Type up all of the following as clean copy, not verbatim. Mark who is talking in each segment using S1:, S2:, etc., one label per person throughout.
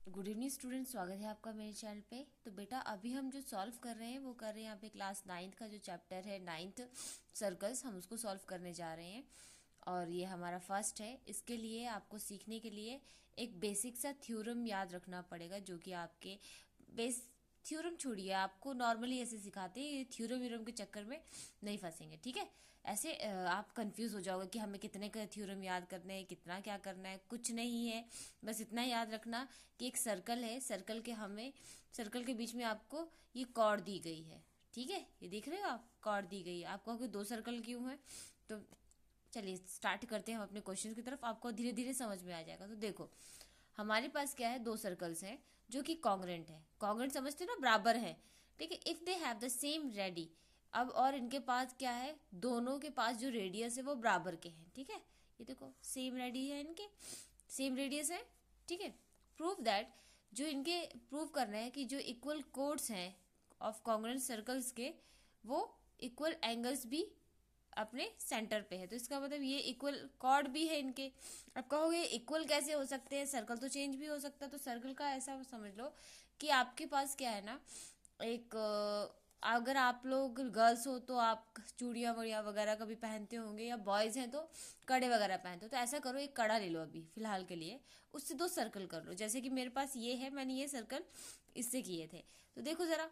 S1: Good evening student, स्वागत है आपका मेरे चैनल पे। तो बेटा अभी हम जो सॉल्व कर रहे हैं वो कर रहे हैं यहाँ पे क्लास 9th का जो चैप्टर है 9th सर्कल्स, हम उसको सॉल्व करने जा रहे हैं। और ये हमारा फर्स्ट है। इसके लिए आपको सीखने के लिए एक बेसिक सा थ्योरम याद रखना पड़ेगा, जो कि आपके बेस थ्योरम छोड़िए, आपको नॉर्मली ऐसे सिखाते हैं, ये थ्योरम व्योरम के चक्कर में नहीं फंसेंगे, ठीक है। ऐसे आप कंफ्यूज हो जाओगे कि हमें कितने का थ्योरम याद करने हैं, कितना क्या करना है, कुछ नहीं है। बस इतना याद रखना कि एक सर्कल है, सर्कल के बीच में आपको ये कॉर्ड दी गई है, ठीक है। ये देख रहे हो आप, कॉर्ड दी गई है। आप कहोगे दो सर्कल क्यों है? तो चलिए स्टार्ट करते हैं हम अपने क्वेश्चन की तरफ, आपको धीरे धीरे समझ में आ जाएगा। तो देखो हमारे पास क्या है, दो सर्कल्स हैं जो कि कॉन्ग्रेंट है। कॉन्ग्रेंट समझते हो ना, बराबर है, ठीक है। If they have the same ready, अब और इनके पास क्या है, दोनों के पास जो रेडियस है वो बराबर के हैं, ठीक है। ये देखो सेम रेडी है, इनके सेम रेडियस है, ठीक है। प्रूव दैट, जो इनके प्रूव करना है कि जो इक्वल कोड्स हैं ऑफ कॉन्ग्रेंट सर्कल्स के, वो इक्वल एंगल्स भी अपने सेंटर पे है। तो इसका मतलब ये इक्वल कॉर्ड भी है इनके। अब कहोगे इक्वल कैसे हो सकते हैं, सर्कल तो चेंज भी हो सकता है। तो सर्कल का ऐसा समझ लो कि आपके पास क्या है ना, एक अगर आप लोग गर्ल्स हो तो आप चूड़ियाँ वड़ियाँ वगैरह कभी पहनते होंगे, या बॉयज़ हैं तो कड़े वगैरह पहनते हो। तो ऐसा करो, एक कड़ा ले लो अभी फिलहाल के लिए, उससे दो सर्कल कर लो। जैसे कि मेरे पास ये है, मैंने ये सर्कल इससे किए थे। तो देखो ज़रा,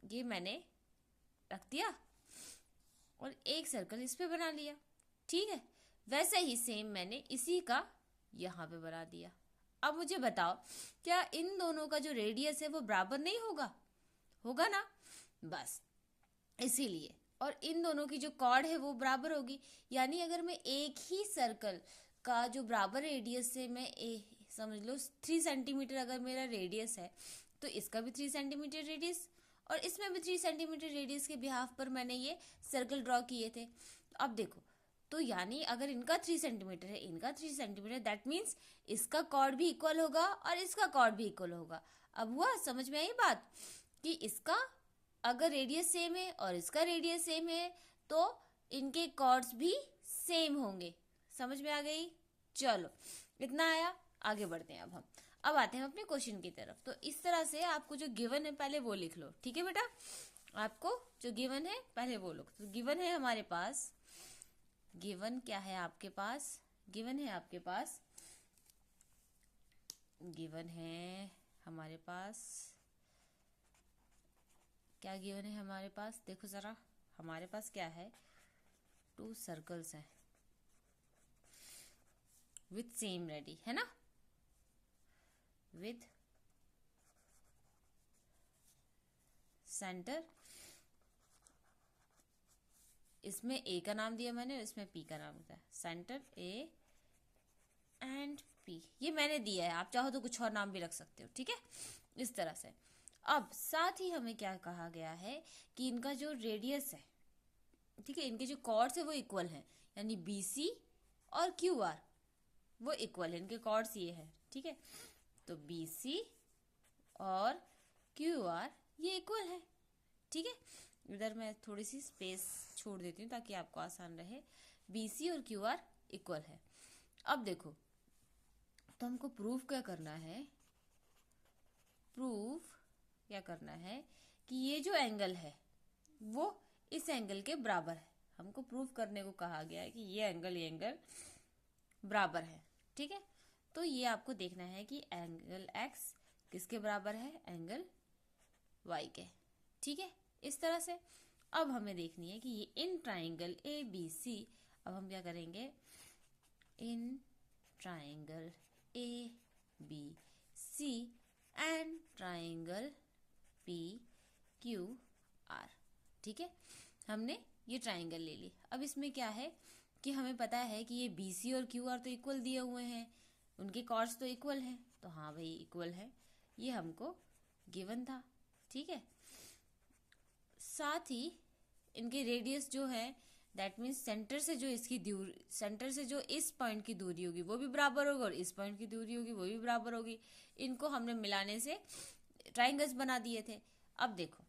S1: ये मैंने रख दिया और एक सर्कल इस पे बना लिया, ठीक है। वैसे ही सेम मैंने इसी का यहाँ पे बना दिया। अब मुझे बताओ, क्या इन दोनों का जो रेडियस है वो बराबर नहीं होगा? होगा ना। बस इसीलिए, और इन दोनों की जो कॉर्ड है वो बराबर होगी। यानी अगर मैं एक ही सर्कल का जो बराबर रेडियस से मैं समझ लो 3 सेंटीमीटर अगर मेरा रेडियस है, तो इसका भी 3 सेंटीमीटर रेडियस, और इसमें भी 3 सेंटीमीटर रेडियस के बिहाफ पर मैंने ये सर्कल ड्रॉ किए थे। अब देखो, तो यानी अगर इनका 3 सेंटीमीटर है, इनका 3 सेंटीमीटर, दैट मीन्स इसका कॉर्ड भी इक्वल होगा और इसका कॉर्ड भी इक्वल होगा। अब हुआ समझ में आई बात, कि इसका अगर रेडियस सेम है और इसका रेडियस सेम है, तो इनके कॉर्ड्स भी सेम होंगे। समझ में आ गई? चलो इतना आया, आगे बढ़ते हैं। अब आते हैं अपने क्वेश्चन की तरफ। तो इस तरह से आपको जो गिवन है पहले वो लिख लो, ठीक है बेटा। आपको जो गिवन है पहले वो लो। तो गिवन है हमारे पास, गिवन क्या है आपके पास, गिवन है आपके पास, गिवन है हमारे पास, क्या गिवन है हमारे पास, देखो जरा हमारे पास क्या है, टू सर्कल्स हैं विथ सेम रेडी, है ना, विथ सेंटर, इसमें ए का नाम दिया मैंने, इसमें पी का नाम दिया, सेंटर ए एंड पी, ये मैंने दिया है। आप चाहो तो कुछ और नाम भी रख सकते हो, ठीक है, इस तरह से। अब साथ ही हमें क्या कहा गया है कि इनका जो रेडियस है, ठीक है, इनके जो कॉर्ड्स है वो इक्वल हैं, यानी बी सी और क्यू आर वो इक्वल है, इनके कॉर्ड्स ये है, ठीक है। तो बी सी और क्यू आर ये इक्वल है, ठीक है। इधर मैं थोड़ी सी स्पेस छोड़ देती हूँ ताकि आपको आसान रहे। बी सी और क्यू आर इक्वल है। अब देखो, तो हमको प्रूफ क्या करना है, प्रूफ क्या करना है कि ये जो एंगल है वो इस एंगल के बराबर है। हमको प्रूफ करने को कहा गया है कि ये एंगल बराबर है, ठीक है। तो ये आपको देखना है कि एंगल एक्स किसके बराबर है, एंगल वाई के, ठीक है, इस तरह से। अब हमें देखनी है कि ये इन ट्राइंगल ए बी सी, अब हम क्या करेंगे, in triangle A B C and triangle P Q R, ठीक है। हमने ये ट्राइंगल ले ली। अब इसमें क्या है कि हमें पता है कि ये बी सी और क्यू आर तो इक्वल दिए हुए हैं, उनके कॉर्ड्स तो इक्वल हैं, तो हाँ भाई इक्वल है, ये हमको गिवन था, ठीक है। साथ ही इनके रेडियस जो है, दैट मीन्स सेंटर से जो इसकी दूरी, सेंटर से जो इस पॉइंट की दूरी होगी वो भी बराबर होगी, और इस पॉइंट की दूरी होगी वो भी बराबर होगी। इनको हमने मिलाने से ट्राइंगल्स बना दिए थे। अब देखो,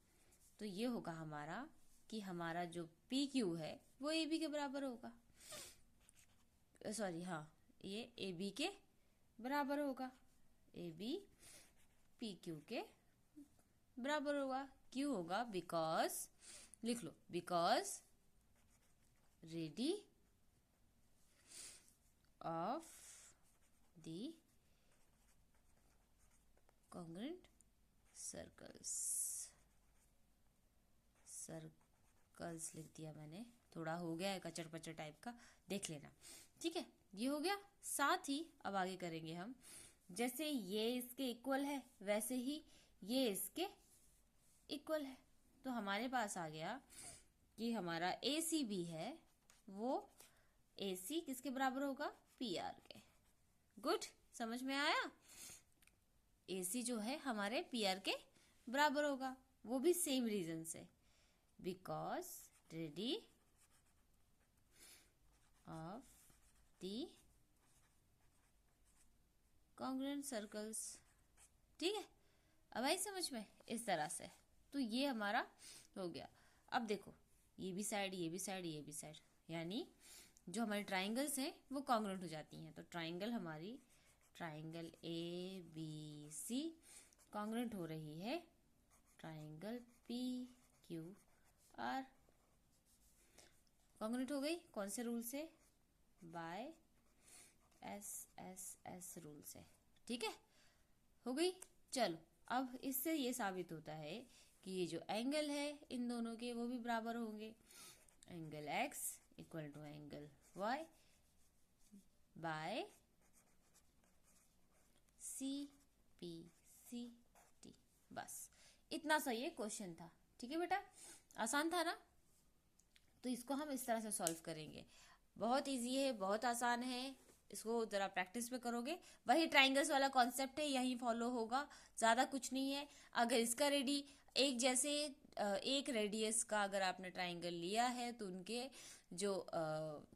S1: तो ये होगा हमारा कि हमारा जो पी क्यू है वो ए बी के बराबर होगा, सॉरी हाँ, ये ए बी के बराबर होगा, ए बी पी क्यू के बराबर होगा। क्यों होगा? बिकॉज, लिख लो, because radii of the congruent circles. Circles लिख दिया मैंने, थोड़ा हो गया है कचर पचर टाइप का, देख लेना। ठीक है, ये हो गया। साथ ही अब आगे करेंगे हम, जैसे ये इसके इक्वल है वैसे ही ये इसके इक्वल है। तो हमारे पास आ गया कि हमारा AC भी है, वो AC किसके बराबर होगा? PR के। गुड, समझ में आया? AC जो है हमारे PR के बराबर होगा, वो भी सेम रीजन से, because radii of the congruent circles. ठीक है, अब आई समझ में? इस तरह से तो ये हमारा हो गया। अब देखो, ये भी साइड, ये भी साइड, ये भी साइड, यानी जो हमारे ट्राइंगल्स हैं वो कॉन्ग्रुएंट हो जाती हैं। तो ट्राइंगल हमारी, ट्राइंगल ABC कॉन्ग्रुएंट हो रही है ट्राइंगल PQR। कॉन्ग्रुएंट हो गई कौन से रूल से? बाय SSS रूल से। ठीक है, हो गई। चलो, अब इससे ये साबित होता है कि ये जो एंगल है इन दोनों के वो भी बराबर होंगे। Angle X equal to angle Y by CPCT। बस इतना सा ये क्वेश्चन था। ठीक है बेटा, आसान था ना? तो इसको हम इस तरह से सॉल्व करेंगे। बहुत इजी है, बहुत आसान है, इसको जरा प्रैक्टिस में करोगे। वही ट्राइंगल्स वाला कॉन्सेप्ट है, यही फॉलो होगा, ज्यादा कुछ नहीं है। अगर इसका रेडी एक जैसे एक रेडियस का अगर आपने ट्राइंगल लिया है तो उनके जो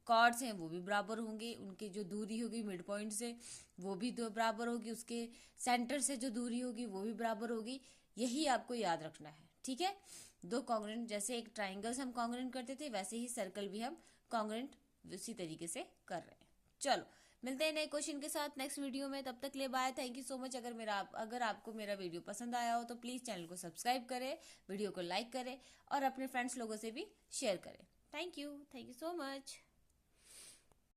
S1: कॉर्ड्स हैं वो भी बराबर होंगे, उनकी जो दूरी होगी मिड पॉइंट से वो भी दो बराबर होगी, उसके सेंटर से जो दूरी होगी वो भी बराबर होगी। यही आपको याद रखना है। ठीक है, दो कॉन्ग्रुएंट, जैसे एक ट्राइंगल्स हम कॉन्ग्रुएंट करते थे वैसे ही सर्कल भी हम कॉन्ग्रुएंट उसी तरीके से कर रहे हैं। चलो, मिलते हैं नए क्वेश्चन के साथ नेक्स्ट वीडियो में। तब तक ले bye, thank you so much. अगर आपको मेरा वीडियो पसंद आया हो तो प्लीज चैनल को सब्सक्राइब करें, वीडियो को लाइक करें और अपने फ्रेंड्स लोगों से भी शेयर करें। Thank you so much.